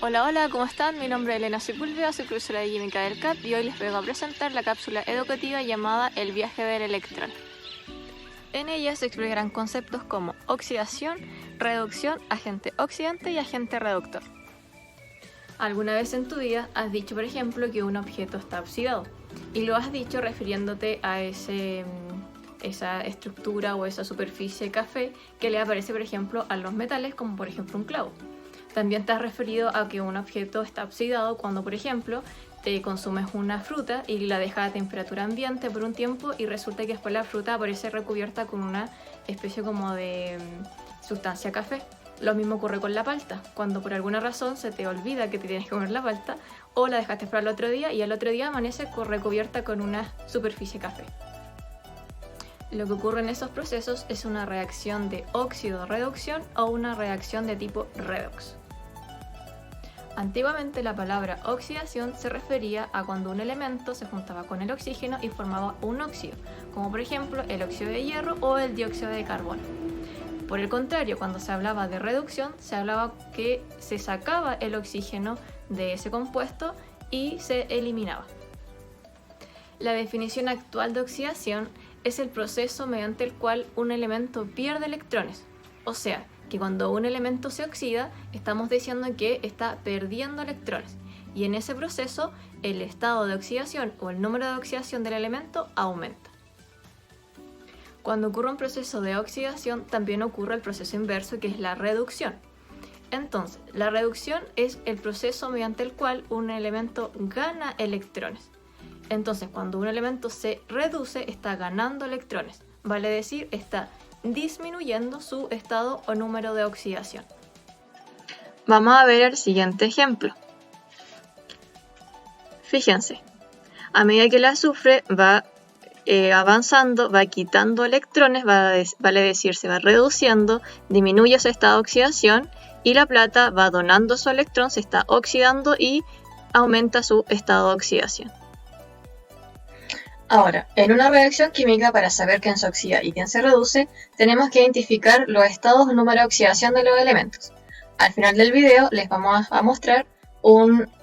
Hola, hola, ¿cómo están? Mi nombre es Elena Sepúlveda, soy profesora de Química del CAP y hoy les vengo a presentar la cápsula educativa llamada El viaje del electrón. En ella se explicarán conceptos como oxidación, reducción, agente oxidante y agente reductor. ¿Alguna vez en tu vida has dicho, por ejemplo, que un objeto está oxidado? Y lo has dicho refiriéndote a esa estructura o esa superficie café que le aparece, por ejemplo, a los metales, como por ejemplo un clavo. También te has referido a que un objeto está oxidado cuando, por ejemplo, te consumes una fruta y la dejas a temperatura ambiente por un tiempo y resulta que después la fruta aparece recubierta con una especie como de sustancia café. Lo mismo ocurre con la palta, cuando por alguna razón se te olvida que te tienes que comer la palta o la dejaste para el otro día y al otro día amanece recubierta con una superficie café. Lo que ocurre en esos procesos es una reacción de óxido-reducción o una reacción de tipo redox. Antiguamente la palabra oxidación se refería a cuando un elemento se juntaba con el oxígeno y formaba un óxido, como por ejemplo el óxido de hierro o el dióxido de carbono. Por el contrario, cuando se hablaba de reducción, se hablaba que se sacaba el oxígeno de ese compuesto y se eliminaba. La definición actual de oxidación es el proceso mediante el cual un elemento pierde electrones, o sea, que cuando un elemento se oxida, estamos diciendo que está perdiendo electrones, y en ese proceso el estado de oxidación o el número de oxidación del elemento aumenta. Cuando ocurre un proceso de oxidación, también ocurre el proceso inverso, que es la reducción. Entonces, la reducción es el proceso mediante el cual un elemento gana electrones. Entonces, cuando un elemento se reduce, está ganando electrones, vale decir, está disminuyendo su estado o número de oxidación. Vamos a ver el siguiente ejemplo. Fíjense, a medida que el azufre va avanzando, va quitando electrones, vale decir, se va reduciendo, disminuye su estado de oxidación, y la plata va donando su electrón, se está oxidando y aumenta su estado de oxidación. Ahora, en una reacción química, para saber quién se oxida y quién se reduce, tenemos que identificar los estados o número de oxidación de los elementos. Al final del video les vamos a mostrar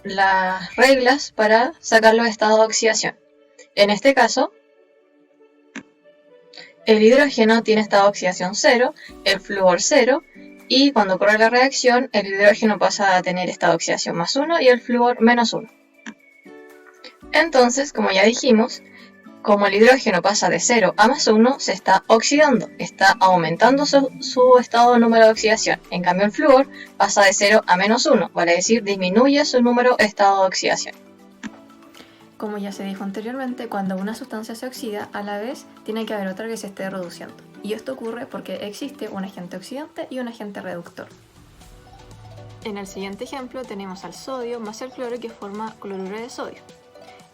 las reglas para sacar los estados de oxidación. En este caso, el hidrógeno tiene estado de oxidación 0, el flúor 0, y cuando ocurre la reacción, el hidrógeno pasa a tener estado de oxidación más 1 y el flúor menos 1. Entonces, como ya dijimos, como el hidrógeno pasa de 0 a más 1, se está oxidando, está aumentando su estado de número de oxidación. En cambio, el flúor pasa de 0 a menos 1, vale decir, disminuye su número de estado de oxidación. Como ya se dijo anteriormente, cuando una sustancia se oxida, a la vez tiene que haber otra que se esté reduciendo. Y esto ocurre porque existe un agente oxidante y un agente reductor. En el siguiente ejemplo tenemos al sodio más el cloro que forma cloruro de sodio.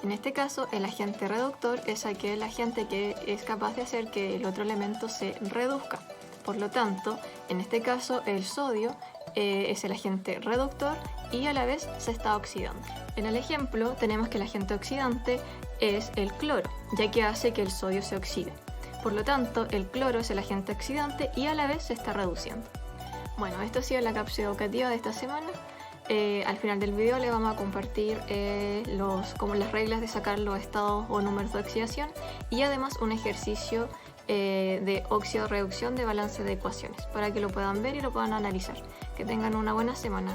En este caso, el agente reductor es aquel agente que es capaz de hacer que el otro elemento se reduzca. Por lo tanto, en este caso, el sodio es el agente reductor y a la vez se está oxidando. En el ejemplo, tenemos que el agente oxidante es el cloro, ya que hace que el sodio se oxide. Por lo tanto, el cloro es el agente oxidante y a la vez se está reduciendo. Bueno, esto ha sido la cápsula educativa de esta semana. Al final del video les vamos a compartir como las reglas de sacar los estados o números de oxidación y además un ejercicio de óxido-reducción de balance de ecuaciones para que lo puedan ver y lo puedan analizar. Que tengan una buena semana.